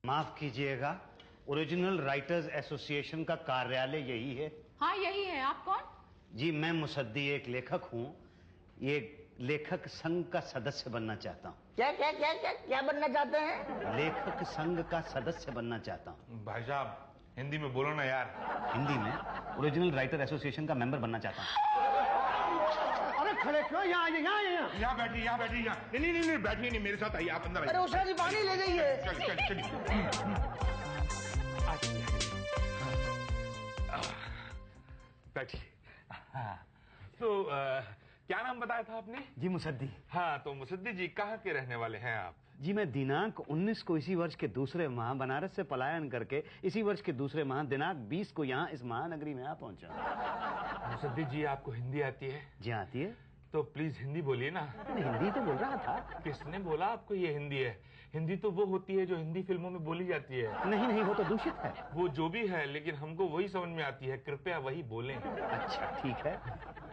माफ कीजिएगा, original writers association का कार्यालय यही है? हाँ यही है। आप कौन? जी मैं मुसद्दी एक लेखक हूँ। ये लेखक संघ का सदस्य बनना चाहता हूँ। क्या क्या क्या क्या क्या बनना चाहते हैं? लेखक संघ का सदस्य बनना चाहता हूँ। भाई साहब हिंदी में बोलो ना यार। हिंदी में ओरिजिनल राइटर एसोसिएशन का मेंबर बनना चाहता हूँ। अरे खड़े क्यों? यहाँ बैठी नहीं बैठी नहीं, मेरे साथ आइए आप अंदर आइए। अरे उषा जी पानी ले जाइए। बैठिए। तो क्या नाम बताया था आपने? जी मुसद्दी। हाँ तो मुसद्दी जी कहाँ के रहने वाले हैं आप? जी मैं दिनांक 19 को इसी वर्ष के दूसरे माह बनारस से पलायन करके इसी वर्ष के दूसरे माह दिनांक 20 को यहाँ इस महानगरी में आ पहुंचा। मुसद्दी जी आपको हिंदी आती है? जी आती है। तो प्लीज हिंदी बोलिए ना। हिंदी तो बोल रहा था। किसने बोला आपको ये हिंदी है? हिंदी तो वो होती है जो हिंदी फिल्मों में बोली जाती है। नहीं नहीं वो तो दूषित है। वो जो भी है लेकिन हमको वही समझ में आती है, कृपया वही बोलें। अच्छा ठीक है।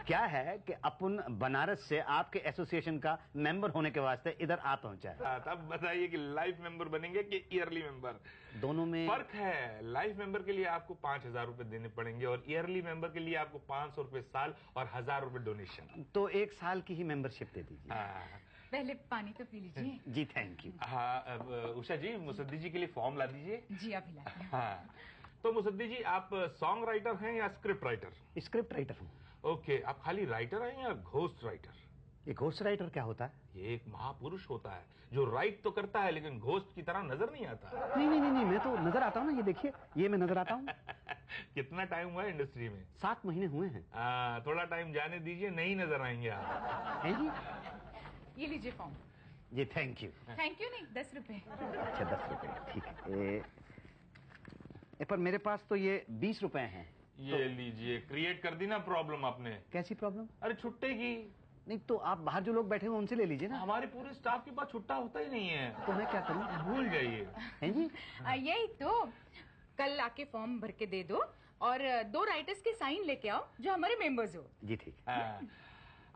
क्या है कि अपन बनारस से आपके एसोसिएशन का मेंबर होने के वास्ते इधर आ पहुंचा है। तब बताइए कि लाइफ मेंबर बनेंगे कि ईयरली मेंबर? दोनों में फर्क है। लाइफ मेंबर के लिए आपको 5,000 रुपए देने पड़ेंगे और ईयरली मेंबर के लिए आपको 500 रुपए साल और 1,000 रुपए डोनेशन। तो 1 साल की ही मेंबरशिप दे दीजिए। पहले पानी तो पी लीजिए। जी थैंक यू। हाँ उषा जी मुसद्दी जी के लिए फॉर्म ला दीजिए। जी अभी ला। हाँ तो मुसद्दी जी आप सॉन्ग राइटर हैं या स्क्रिप्ट राइटर? स्क्रिप्ट राइटर हूँ। ओके, आप खाली राइटर हैं या घोस्ट राइटर? ये घोस्ट राइटर क्या होता है? ये एक महापुरुष होता है जो राइट तो करता है लेकिन घोस्ट की तरह नजर नहीं आता। नहीं मैं तो नजर आता हूँ ना। ये देखिए ये मैं नजर आता हूँ। कितना टाइम हुआ है इंडस्ट्री में? 7 महीने हुए हैं। थोड़ा टाइम जाने दीजिए, नहीं नजर आएंगे आप। है जी। ये लीजिए फॉर्म। जी थैंक यू। थैंक यू नहीं 10 रुपए। अच्छा 10 रुपए ठीक है। पर मेरे पास तो ये 20 रुपए हैं। ये तो लीजिए। क्रिएट कर दी ना प्रॉब्लम आपने। कैसी प्रॉब्लम? अरे छुट्टे की। नहीं तो आप बाहर जो लोग बैठे हुए उनसे ले लीजिए ना। हमारे पूरे स्टाफ के पास छुट्टा होता ही नहीं है। तो मैं क्या करूं? भूल जाइए। हैं जी? यही तो। कल आके फॉर्म भर के दे दो और 2 राइटर्स के साइन लेके आओ जो हमारे मेंबर्स हो। जी ठीक।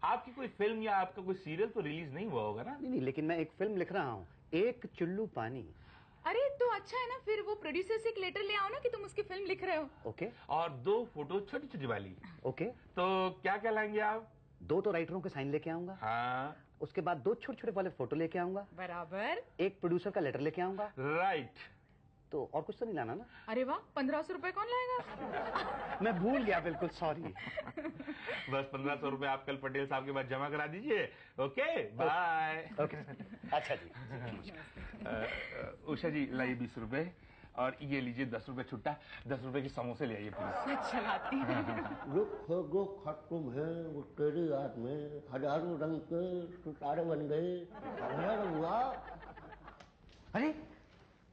आपकी कोई फिल्म या आपका कोई सीरियल तो रिलीज नहीं हुआ होगा ना? नहीं लेकिन मैं एक फिल्म लिख रहा हूँ, एक चुल्लू पानी। अरे तो अच्छा है ना, फिर वो प्रोड्यूसर से एक लेटर ले आओ ना कि तुम उसकी फिल्म लिख रहे हो। ओके। और 2 फोटो छोटी छोटी वाली। ओके। तो क्या क्या लाएंगे आप? 2 तो राइटरों के साइन लेके आऊंगा। हाँ। उसके बाद 2 छोटे छोटे वाले फोटो लेके आऊंगा। बराबर। एक प्रोड्यूसर का लेटर लेके आऊंगा। राइट। तो और कुछ तो नहीं लाना ना? अरे वाह 1500 रुपए कौन लाएगा? मैं भूल गया बिल्कुल, सॉरी। बस 1500 रुपए आप कल पटेल साहब के पास जमा करा दीजिए। Okay bye. ओके अच्छा जी। उषा जी लाइए 20 रुपए और ये लीजिए 10 रुपए छुट्टा। 10 रुपए के समोसे ले आइए प्लीज। अच्छा लाती हूँ। जो खत तुम है वो तेरी याद में हजारों रंग के सितारे बन गए। हुआ। अरे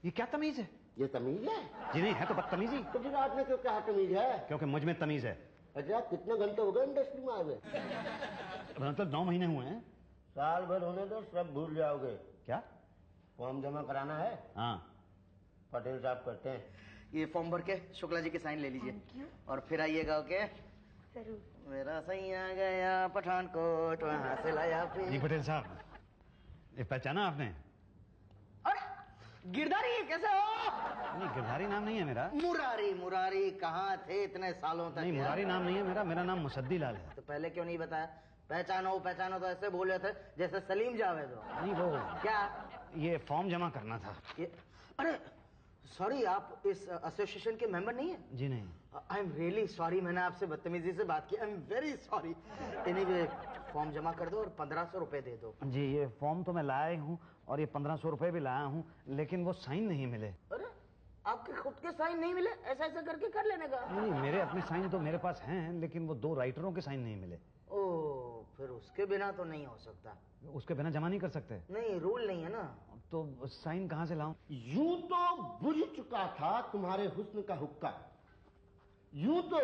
ये क्या तमीज है? ये तमीज है? जी नहीं है तो बदतमीजी। तो फिर आपने क्यों क्या तमीज है? क्योंकि मुझ में तमीज है। अच्छा कितने घंटे हो गए इंडस्ट्री में आए हुए? मतलब 9 महीने हुए हैं। साल भर होने दो सब भूल जाओगे। क्या? फॉर्म जमा कराना है? हाँ पटेल साहब करते हैं। ये फॉर्म भर के शुक्ला जी के साइन ले लीजिए और फिर आइएगा। ओके जरूर। मेरा सही आ गया पठानकोट वहां से लाया फिर। जी पटेल साहब ये पहचाना आपने? गिरधारी कैसे हो? नहीं गिरधारी नाम नहीं है मेरा। मुरारी। मुरारी कहाँ थे इतने सालों तक? नहीं मुरारी नाम नहीं है मेरा। मेरा नाम मुसद्दी लाल है। तो पहले क्यों नहीं बताया? पहचानो पहचानो तो ऐसे बोले थे जैसे सलीम जावेद हो। नहीं वो क्या? ये फॉर्म जमा करना था। अरे सॉरी आप इस एसोसिएशन के मेंबर नहीं है? जी नहीं। आई एम रियली सॉरी, मैंने आपसे बदतमीजी से बात की। I am very sorry. Anyway form जमा कर दो और 1500 रुपए दे दो। जी ये फॉर्म तो मैं लाया ही हूँ और ये 1500 रुपए भी लाया हूँ लेकिन वो साइन नहीं मिले। अरे आपके खुद के साइन नहीं मिले? ऐसा ऐसा करके कर लेने का। नहीं मेरे अपने साइन तो मेरे पास हैं लेकिन वो 2 राइटरों के साइन नहीं मिले। ओ फिर उसके बिना तो नहीं हो सकता। उसके बिना जमा नहीं कर सकते? नहीं रूल नहीं है ना। तो साइन कहाँ से लाऊं? यूं तो बुझ चुका था तुम्हारे हुस्न का हुक्का। यूं तो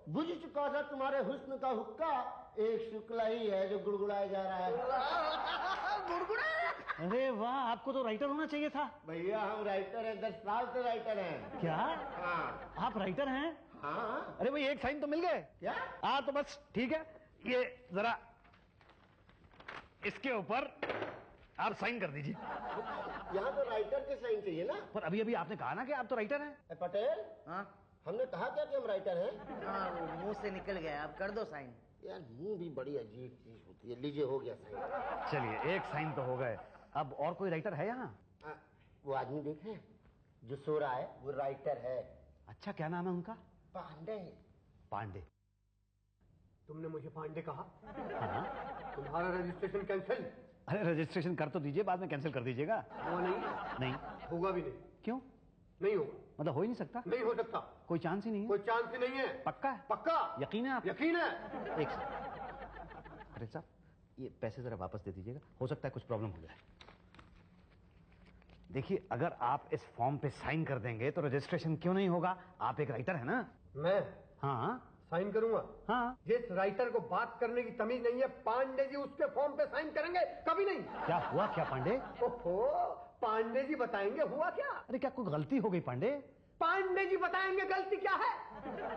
बुझ चुका था तुम्हारे हुस्न का हुक्का। एक शुक्ला ही है जो गुड़गुड़ाया जा रहा है। गुड़गुड़ा? अरे वाह आपको तो राइटर होना चाहिए था। भैया हम राइटर हैं, 10 साल से राइटर हैं। क्या? हाँ। आप राइटर हैं? हाँ। अरे भाई एक साइन तो मिल गए। क्या? हाँ तो बस ठीक है, ये जरा इसके ऊपर आप साइन कर दीजिए। यहाँ तो राइटर के साइन चाहिए ना। पर अभी अभी आपने कहा ना कि आप तो राइटर हैं। पटेल, हाँ हमने कहा क्या कि हम राइटर हैं? हाँ, वो मुंह से निकल गया, आप कर दो साइन। यार मुंह भी बड़ी अजीब चीज होती है। लीजिए, हो गया साइन। चलिए, एक साइन तो हो गए। अब और कोई राइटर है यहाँ? वो आदमी देखे जो सो रहा है, वो राइटर है। अच्छा, क्या नाम है उनका? पांडे। पांडे। तुमने मुझे पांडे कहा? हाँ। तुम्हारा रजिस्ट्रेशन कैंसिल। अरे रजिस्ट्रेशन कर तो दीजिए, बाद में कैंसिल कर दीजिएगा। वो नहीं, नहीं होगा भी नहीं। क्यों? नहीं होगा। मतलब हो ही नहीं सकता? नहीं हो सकता, कोई चांस ही नहीं है? कोई चांस ही नहीं है। पक्का है? पक्का यकीन है आप? यकीन है। एक सेकंड। अरे साहब, ये पैसे जरा वापस दे दीजिएगा, हो सकता है कुछ प्रॉब्लम हो जाए। देखिए, अगर आप इस फॉर्म पे साइन कर देंगे तो रजिस्ट्रेशन क्यों नहीं होगा? आप एक राइटर है ना? मैं हाँ साइन करूंगा। हाँ। जिस राइटर को बात करने की तमीज नहीं है, पांडे जी उसके फॉर्म पे साइन करेंगे? कभी नहीं। क्या हुआ क्या पांडे? ओहो, पांडे जी बताएंगे हुआ क्या। अरे क्या कोई गलती हो गई पांडे? पांडे जी बताएंगे गलती क्या है।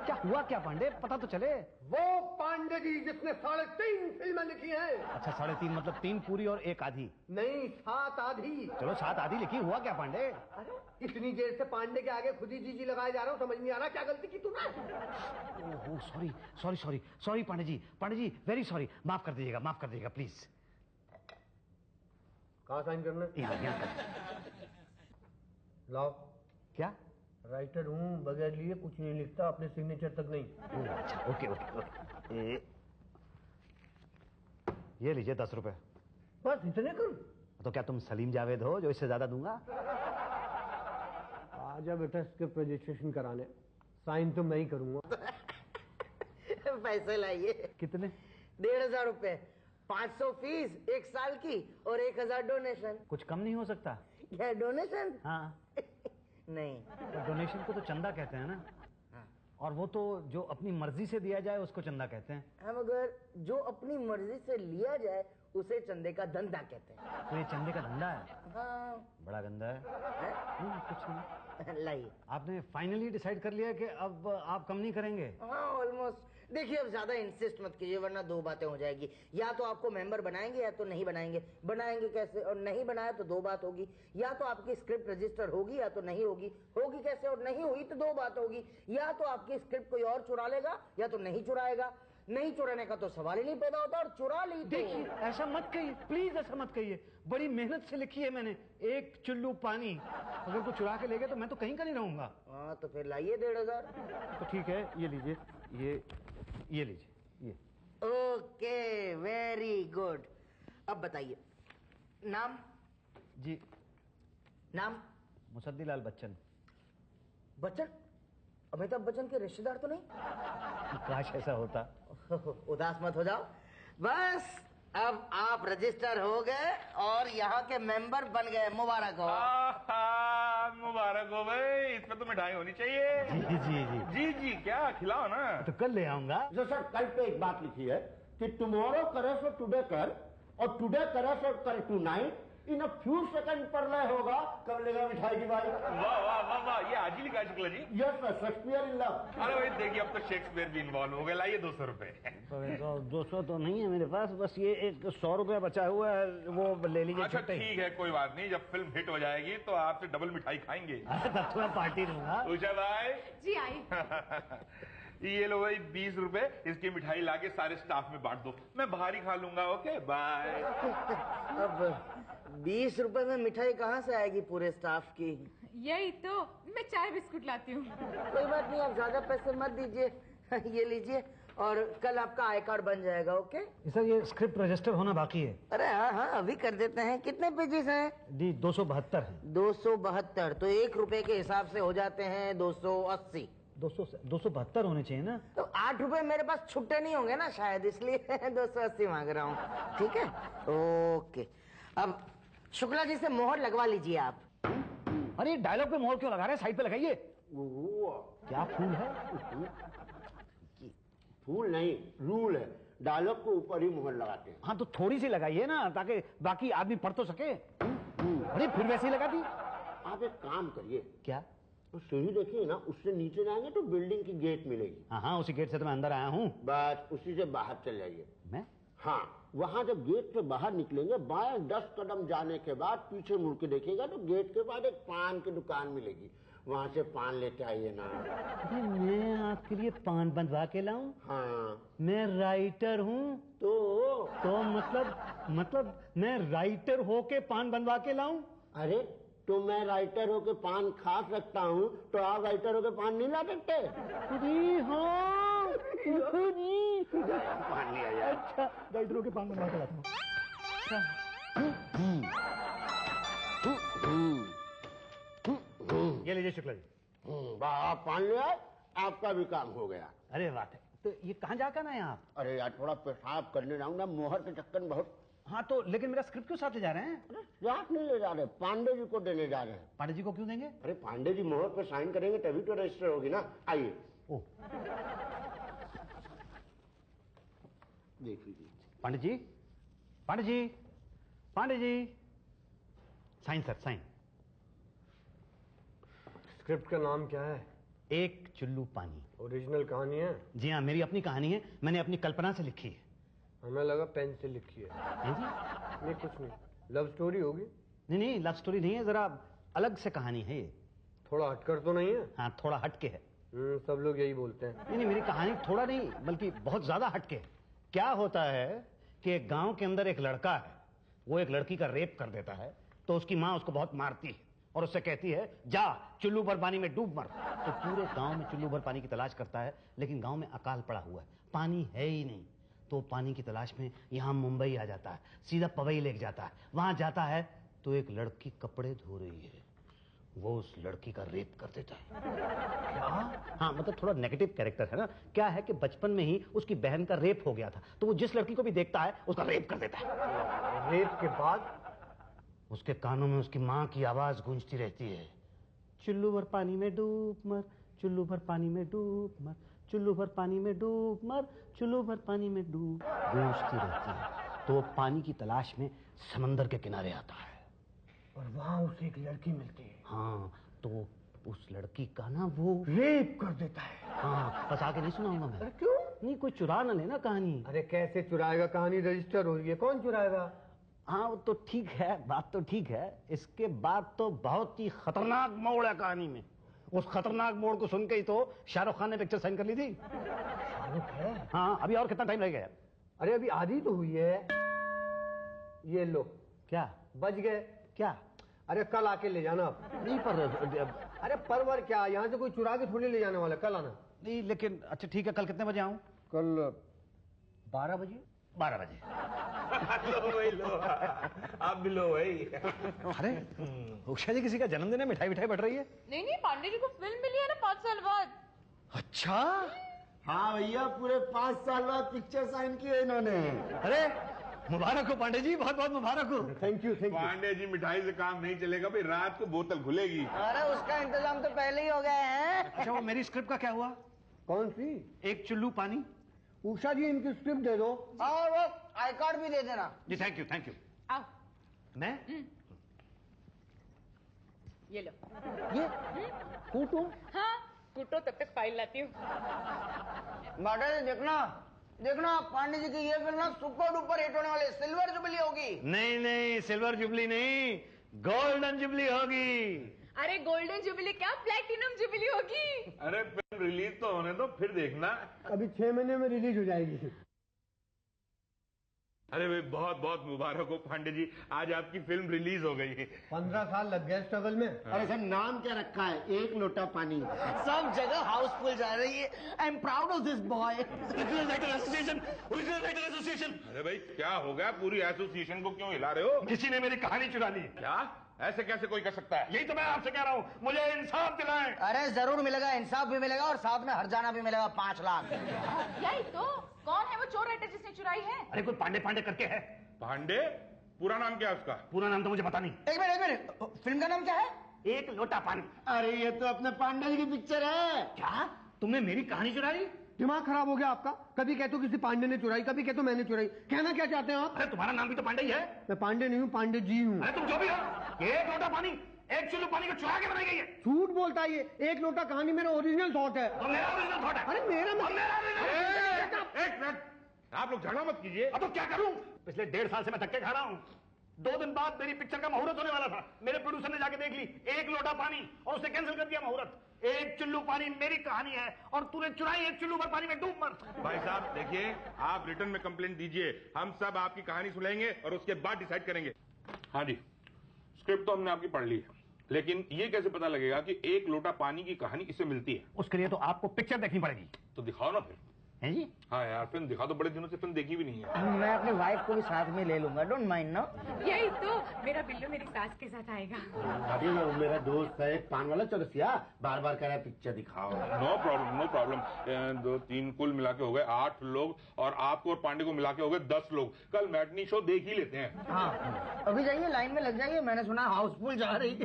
क्या हुआ क्या पांडे, पता तो चले। वो पांडे जी जिसने 3.5 फिल्में लिखी हैं। अच्छा, 3.5 मतलब 3 पूरी और 1 आधी? नहीं, 7 आधी। चलो 7 आधी लिखी, हुआ क्या पांडे? अरे इतनी देर से पांडे के आगे खुद ही जी लगाए जा रहा हूँ, समझ नहीं आ रहा क्या गलती की तूने। Oh sorry sorry sorry sorry Pandey ji very sorry, माफ कर दीजिएगा प्लीज। कहाँ साइन करना? यहाँ लाओ। क्या? राइटर हूँ, बगैर लिए कुछ नहीं लिखता, अपने सिग्नेचर तक नहीं। ओह अच्छा, ओके। ये लीजिए 10 रुपए। बस इतने करूँ? तो क्या तुम सलीम जावेद हो जो इससे ज्यादा दूंगा? आजा बेटा स्क्रिप्ट रजिस्ट्रेशन कराने, साइन तो मैं ही करूंगा। पैसे लाइए। कितने? 1,500 रुपए, 500 फीस 1 साल की और 1,000 डोनेशन। कुछ कम नहीं हो सकता? क्या डोनेशन? हाँ। नहीं, तो डोनेशन को तो चंदा कहते हैं ना? हाँ। और वो तो जो अपनी मर्जी से दिया जाए उसको चंदा कहते हैं। हम अगर जो अपनी मर्जी से लिया जाए उसे चंदे का धंधा कहते हैं। तो ये चंदे का धंधा है? हाँ। बड़ा गंदा है। कुछ नहीं। लाइए। आपने फाइनली डिसाइड कर लिया कि अब आप कम नहीं करेंगे? हाँ ऑलमोस्ट। देखिए अब ज्यादा इंसिस्ट मत कीजिए वरना 2 बातें हो जाएगी। या तो आपको मेंबर बनाएंगे या तो नहीं बनाएंगे। बनाएंगे कैसे? और नहीं बनाया तो 2 बात होगी। या तो आपकी स्क्रिप्ट रजिस्टर होगी या तो नहीं होगी। होगी कैसे? और नहीं हुई तो 2 बात होगी। या तो आपकी स्क्रिप्ट कोई और चुरा लेगा या तो नहीं चुराएगा। नहीं चुराने का तो सवाल ही नहीं पैदा होता, और चुरा ली तो... देखिए, ऐसा मत कहिए प्लीज, ऐसा मत कहिए। बड़ी मेहनत से लिखी है मैंने, 1 चुल्लू पानी। अगर कोई चुरा के ले गया तो मैं तो कहीं का नहीं रहूंगा। हाँ तो फिर लाइए 1,500। तो ठीक है, ये लीजिए, ये लीजिए, ये। Okay, very good. अब बताइए नाम? जी, नाम? मुसद्दीलाल बच्चन। बच्चन? अमिताभ बच्चन के रिश्तेदार तो नहीं? काश ऐसा होता। उदास मत हो जाओ, बस अब आप रजिस्टर हो गए और यहाँ के मेंबर बन गए। मुबारक हो। मुबारक हो भाई, इसमें तो मिठाई होनी चाहिए। जी जी जी जी क्या खिलाओ ना। तो कल ले आऊंगा। जो सर कल पे एक बात लिखी है कि टुमारो करे सो टुडे कर, और टुडे करे सो कर tonight. In a few second पर लय होगा, कब लेगा मिठाई की बारी। वाह वाह वाह वाह, ये आज ही लिखा है Shukla ji. Yes sir, Shakespeare in love. अरे भाई देखिए, अब तो शेक्सपियर भी इन्वॉल्व हो गए। लाइए 200 रुपए। 200 तो नहीं है मेरे पास, बस ये एक 100 रुपया बचा हुआ है, वो ले लीजिए। अच्छा ठीक है, कोई बात नहीं, जब फिल्म हिट हो जाएगी तो आपसे डबल मिठाई खाएंगे। तब तो मैं पार्टी दूंगा। उषा भाई। जी आई। ये लो भाई 20 रुपए, इसकी मिठाई लाके सारे स्टाफ में बांट दो, मैं बाहर ही खा लूंगा। Okay bye. अब 20 रुपए में मिठाई कहाँ से आएगी पूरे स्टाफ की? यही तो, मैं चाय बिस्कुट लाती हूँ। कोई बात नहीं, आप ज्यादा पैसे मत दीजिए। ये लीजिए और कल आपका आई कार्ड बन जाएगा। ओके सर, ये स्क्रिप्ट रजिस्टर होना बाकी है। अरे हाँ अभी कर देते हैं। कितने पेजेस हैं? जी 272 है। 272 तो 1 रुपए के हिसाब से हो जाते हैं 280। 272 होने चाहिए ना? तो 8 रुपए मेरे पास छुट्टे नहीं होंगे ना शायद, इसलिए 280 मांग रहा हूँ। ठीक है ओके। अब शुक्ला जी से मोहर लगवा लीजिए आप। अरे डायलॉग पे मोहर क्यों लगा रहे हैं? साइड पे लगाइए। क्या फूल है? फूल नहीं, रूल है। डायलॉग को ऊपर ही मुहर लगाते हैं। हाँ तो थोड़ी सी लगाइए ना, ताकि बाकी आदमी पढ़ तो सके। अरे फिर वैसे ही लगा दी। आप एक काम करिए। क्या? तो सीढ़ी देखिए ना, उससे नीचे जाएंगे तो बिल्डिंग की गेट मिलेगी। हाँ उसी गेट से तो मैं अंदर आया हूँ। बस उसी से बाहर चल जाइए। मैं हाँ, वहां जब गेट से बाहर निकलेंगे, बाएं 10 कदम जाने के बाद पीछे मुड़ के देखिएगा तो गेट के बाद एक पान की दुकान मिलेगी, वहां से पान लेते आइए ना। मैं आपके लिए पान बंधवा के लाऊं? हाँ। मैं राइटर हूँ। तो मतलब मैं राइटर होके पान बंधवा के लाऊं? अरे तो मैं राइटर होके पान खा सकता हूँ, तो आप राइटर होके पान नहीं ला सकते? अरे हाँ, पान लिया यार। अच्छा, राइटर होके पान बंधवा के लाता हूँ। ये लीजिए शुक्ला जी। वाह, आप पान ले आए, आपका भी काम हो गया। अरे बात है, तो ये कहाँ जाकर ना है आप? अरे यार, थोड़ा पेशाब करने जाऊंगा, मोहर के चक्कर में बहुत। हाँ तो लेकिन मेरा स्क्रिप्ट क्यों साथ ले जा रहे हैं? साथ नहीं ले जा रहे, पांडे जी को देने जा रहे हैं। पांडे जी को क्यों देंगे? अरे पांडे जी मोहर पे साइन करेंगे तभी तो रजिस्टर होगी ना। आइए। ओ, देख लीजिए। Pandey ji, Pandey ji, Pandey ji, sign sir, sign. Script का नाम क्या है? एक चुल्लू पानी। ओरिजिनल कहानी है? जी हाँ, मेरी अपनी कहानी है, मैंने अपनी कल्पना से लिखी है। हमें लगा पेन से लिखी है। जी? नहीं, कुछ नहीं, लव स्टोरी होगी। नहीं, लव स्टोरी नहीं है, जरा अलग से कहानी है ये। थोड़ा हटकर तो नहीं है? हाँ, थोड़ा हटके है। सब लोग यही बोलते हैं। नहीं, मेरी कहानी थोड़ा नहीं बल्कि बहुत ज्यादा हटके है। क्या होता है कि एक गांव के अंदर एक लड़का है, वो एक लड़की का रेप कर देता है, तो उसकी माँ उसको बहुत मारती है और उससे कहती है जा चुल्लू भर पानी में डूब मर। तो पूरे गांव में चुल्लू भर पानी की तलाश करता है, लेकिन गांव में अकाल पड़ा हुआ है, पानी है ही नहीं। तो पानी की तलाश में यहाँ मुंबई आ जाता है, सीधा पवई लेक जाता है। वहां जाता है तो एक लड़की कपड़े धो रही है, वो उस लड़की का रेप कर देता है। क्या? हाँ, मतलब थोड़ा नेगेटिव कैरेक्टर है ना। क्या है कि बचपन में ही उसकी बहन का रेप हो गया था, तो वो जिस लड़की को भी देखता है उसका रेप कर देता है। रेप के बाद उसके कानों में उसकी माँ की आवाज गूंजती रहती है, चुल्लू भर पानी में डूब मर, चुल्लू भर पानी में डूब मर, चुल्लू भर पानी में डूब मर, चुल्लू भर पानी में डूब, गूंजती रहती है। तो वो पानी की तलाश में समंदर के किनारे आता है और वहां उसे एक लड़की मिलती है। हाँ, तो उस लड़की का ना वो रेप कर देता है। हाँ, बस आगे नहीं सुनाऊंगा मैं। क्यों? नहीं, कोई चुरा ना लेना कहानी। अरे कैसे चुराएगा? कहानी रजिस्टर हो रही है, कौन चुराएगा? हाँ, वो तो ठीक है, बात तो ठीक है। इसके बाद तो बहुत ही खतरनाक मोड़ है कहानी में। उस खतरनाक मोड़ को सुन के ही तो शाहरुख खान ने पिक्चर साइन कर ली थी। शाहरुख है? हाँ, अभी और कितना टाइम रह गया? अरे अभी आधी तो हुई है। ये लो। क्या बच गए? क्या? अरे कल आके ले जाना आप। नहीं पर अरे परवर क्या, यहाँ से कोई चुरा के थोड़ी ले जाने वाला, कल आना। नहीं, लेकिन अच्छा ठीक है, कल कितने बजे आऊं? कल 12 बजे। 12 बजे। लो भाई, लो, आप भी लो भाई। अरे उषा जी, किसी का जन्मदिन है, मिठाई मिठाई बढ़ रही है? नहीं, पांडे जी को फिल्म मिली है ना 5 साल बाद। अच्छा। हाँ भैया, पूरे 5 साल बाद पिक्चर साइन की है इन्होंने। अरे मुबारक हो पांडे जी, बहुत बहुत मुबारक हो। Thank you, thank you. Pandey ji, मिठाई से काम नहीं चलेगा भाई, रात को बोतल खुलेगी। अरे उसका इंतजाम तो पहले ही हो गया है। अच्छा, वो मेरी स्क्रिप्ट का क्या हुआ? कौन सी? एक चुल्लू पानी। उषा जी, इनकी स्क्रिप्ट दे दो। और वो आई कार्ड भी दे देना। जी, थैंक यू, थैंक यू। आओ, मैं ये लो। ये कूटू? हाँ, कूटो, तब तक फाइल लाती हूँ। माता जी देखना, देखना पांडे जी की ये फिल्म ना सुपर डुपर हिट होने वाली, सिल्वर जुबली होगी। नहीं नहीं, सिल्वर जुबली नहीं, गोल्डन जुबली होगी। अरे गोल्डन जुबली क्या, प्लेटिनम जुबली होगी। अरे फिल्म रिलीज तो होने दो, फिर देखना। अभी 6 महीने में रिलीज हो जाएगी। अरे भाई, बहुत बहुत मुबारक हो पांडे जी, आज आपकी फिल्म रिलीज हो गई है। 15 साल लग गए स्ट्रगल में। अरे सर, नाम क्या रखा है? एक लोटा पानी। सब जगह हाउसफुल जा रही है। I am proud of this boy. Original writer association, original writer association. अरे भाई, क्या हो गया? पूरी एसोसिएशन को क्यों हिला रहे हो? किसी ने मेरी कहानी चुरा ली। क्या? ऐसे कैसे कोई कर सकता है? यही तो मैं आपसे कह रहा हूँ, मुझे इंसाफ दिलाएं। अरे जरूर मिलेगा, इंसाफ भी मिलेगा और साथ में हरजाना भी मिलेगा 5 लाख। यही तो, कौन है वो चोर राइटर जिसने चुराई है? अरे कोई पांडे पांडे करके है। पांडे? पूरा नाम क्या है उसका? पूरा नाम तो मुझे पता नहीं। एक मिनट, फिल्म का नाम क्या है? एक लोटा पानी। अरे ये तो अपने पांडे जी की पिक्चर है। क्या तुमने मेरी कहानी चुराई? दिमाग खराब हो गया आपका? कभी कहते हो किसी पांडे ने चुराई, कभी कहते हो मैंने चुराई। कहना क्या चाहते हैं आप? अरे तुम्हारा नाम भी तो पांडे ही है। मैं पांडे नहीं हूँ, पांडे जी हूँ। अरे तुम जो भी हो, एक लोटा पानी एक चुल्लू पानी को चुरा के बनाई गई है। झूठ बोलता है ये। एक लोटा कहानी मेरा ओरिजिनल थॉट है। तो मेरा ओरिजिनल थॉट है। अरे मेरा और मेरा original- एक मिनट, आप लोग झगड़ा मत कीजिए। अब तो क्या करूं? पिछले 1.5 साल से मैं धक्के खा रहा हूं। 2 दिन बाद मेरी पिक्चर का मुहूर्त होने वाला था। मेरे प्रोड्यूसर ने जाके देख ली 1 लोटा पानी और उसने कैंसिल कर दिया मुहूर्त। 1 चुल्लू पानी मेरी कहानी है और तूने चुराई 1 चुल्लू भर पानी में डूब मर। भाई साहब देखिए, आप रिटर्न में कंप्लेंट दीजिए, हम सब आपकी कहानी सुनेंगे और उसके बाद डिसाइड करेंगे। हाँ जी, स्क्रिप्ट तो हमने आपकी पढ़ ली है, लेकिन ये कैसे पता लगेगा कि 1 लोटा पानी की कहानी इससे मिलती है? उसके लिए तो आपको पिक्चर देखनी पड़ेगी। तो दिखाओ ना फिर। है जी? हाँ यार, फिल्म दिखा दो, बड़े दिनों से फिल्म देखी भी नहीं है। मैं अपनी वाइफ को भी साथ में ले लूंगा, डोंट माइंड ना। यही तो, मेरा बिल्लू मेरी सास के साथ आएगा। अरे वो मेरा दोस्त है पान वाला चौरसिया, बार बार कह रहा है पिक्चर दिखाओ। No problem, no problem. 2, 3 कुल मिला के हो गए 8 लोग और आपको और पांडे को मिला के हो गए 10 लोग। कल मैटनी शो देख ही लेते हैं। हाँ, अभी जाइए, लाइन में लग जाइए, मैंने सुना हाउसफुल जा रही है।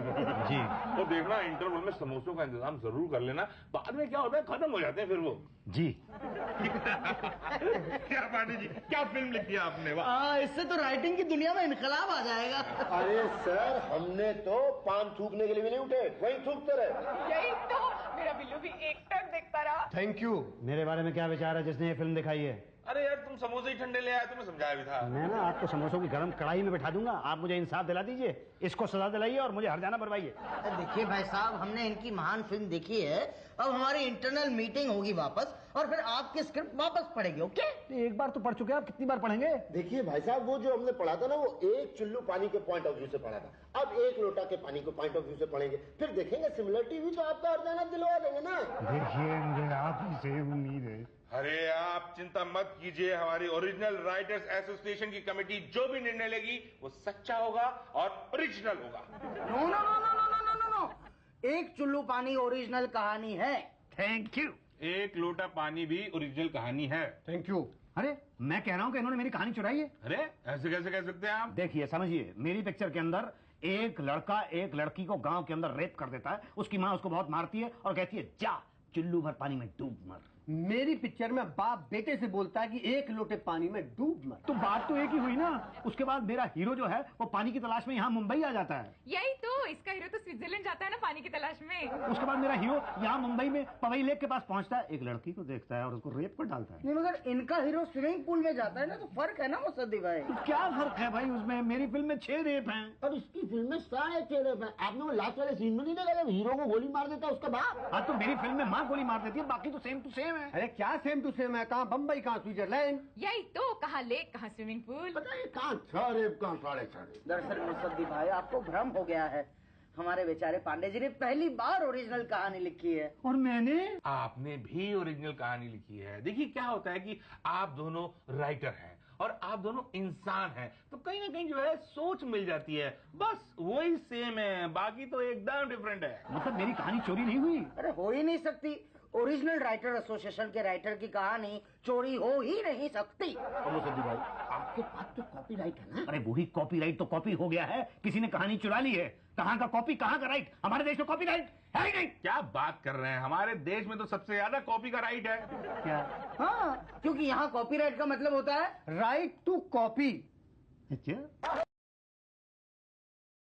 जी। तो देखना, इंटरवल में समोसों का इंतजाम जरूर कर लेना, बाद में क्या होता है खत्म हो जाते हैं फिर वो। जी। क्या पांडे जी, क्या फिल्म लिखी है आपने? वाह, हाँ, इससे तो राइटिंग की दुनिया में इनकलाब आ जाएगा। अरे सर, हमने तो पान थूकने के लिए भी नहीं उठे, वहीं थूकते रहे। यही तो, मेरा बिल्लू भी एक टक देखता रहा। Thank you. मेरे बारे में क्या विचार है जिसने ये फिल्म दिखाई है? अरे यार, तुम समोसे ही ठंडे ले आए, तुम्हें समझाया भी था। मैं ना आपको समोसों की गरम कढ़ाई में बिठा दूंगा। आप मुझे इंसाफ दिला दीजिए, इसको सजा दिलाइए और मुझे हरजाना भरवाइए। देखिए भाई साहब, हमने इनकी महान फिल्म देखी है, अब हमारी इंटरनल मीटिंग होगी वापस और फिर आपकी स्क्रिप्ट वापस पढ़ेगी। ओके? एक बार तो पढ़ चुके हैं, आप कितनी बार पढ़ेंगे? देखिए भाई साहब, वो जो हमने पढ़ा था ना, वो 1 चुल्लू पानी के पॉइंट ऑफ व्यू से पढ़ा था। अब 1 लोटा के पानी को पॉइंट ऑफ व्यू से पढ़ेंगे, फिर देखेंगे सिमिलरिटी हुई तो आपका हरजाना दिलवा देंगे ना। देखिए, मुझे आप ही से उम्मीद है। अरे आप चिंता मत कीजिए, हमारी ओरिजिनल राइटर्स एसोसिएशन की कमेटी जो भी निर्णय लेगी वो सच्चा होगा और ओरिजिनल होगा। No no no no no no no no, 1 चुल्लू पानी ओरिजिनल कहानी है। Thank you. 1 लोटा पानी भी ओरिजिनल कहानी है। Thank you. अरे मैं कह रहा हूँ कि इन्होंने मेरी कहानी चुराई है। अरे ऐसे कैसे कह सकते हैं आप? देखिए, समझिए, मेरी पिक्चर के अंदर एक लड़का एक लड़की को गांव के अंदर रेप कर देता है। उसकी माँ उसको बहुत मारती है और कहती है जा चुल्लू भर पानी में डूब मर। मेरी पिक्चर में बाप बेटे से बोलता है कि 1 लोटे पानी में डूब मर। तो बात तो एक ही हुई ना। उसके बाद मेरा हीरो जो है वो पानी की तलाश में यहाँ मुंबई आ जाता है। यही तो, इसका हीरो तो स्विट्जरलैंड जाता है ना पानी की तलाश में। उसके बाद मेरा हीरो यहाँ मुंबई में पवई लेक के पास पहुँचता है, एक लड़की को देखता है और उसको रेप कर डालता है। नहीं, मगर इनका हीरो स्विमिंग पूल में जाता है ना, तो फर्क है ना मुसद्दी भाई। तो क्या फर्क है भाई उसमें? मेरी फिल्म में 6 रेप हैं। और इसकी फिल्म में सारे चेहरे पे आपने वो लास्ट वाले सीन में नहीं देखा जब हीरो को गोली मार देता है उसका बाप? हाँ, तो मेरी फिल्म में माँ गोली मार देती है, बाकी तो सेम टू सेम है। अरे क्या सेम टू सेम है? कहाँ बम्बई, कहाँ स्विट्जरलैंड। यही तो, कहाँ लेक कहाँ स्विमिंग पूल। पता है कहाँ 6 रेप कहाँ 6.5। दरअसल मुसद्दी भाई, आपको भ्रम हो गया है। हमारे बेचारे पांडे जी ने पहली बार ओरिजिनल कहानी लिखी है। और मैंने? आपने भी ओरिजिनल कहानी लिखी है। देखिए क्या होता है कि आप दोनों राइटर हैं और आप दोनों इंसान हैं, तो कहीं ना कहीं जो है सोच मिल जाती है, बस वही सेम है, बाकी तो एकदम डिफरेंट है। मतलब मेरी कहानी चोरी नहीं हुई? अरे हो ही नहीं सकती, ओरिजिनल राइटर एसोसिएशन के राइटर की कहानी चोरी हो ही नहीं सकती। मुसद्दी भाई, आपके पास तो कॉपीराइट है ना? अरे वही कॉपीराइट तो कॉपी हो गया है, किसी ने कहानी चुरा ली है। कहाँ का कॉपी, कहाँ का राइट? हमारे देश में कॉपीराइट है ही नहीं। क्या बात कर रहे हैं, हमारे देश में तो सबसे ज्यादा कॉपी का राइट है। क्या? हाँ, क्योंकि यहाँ कॉपीराइट का मतलब होता है राइट टू कॉपी। अच्छा।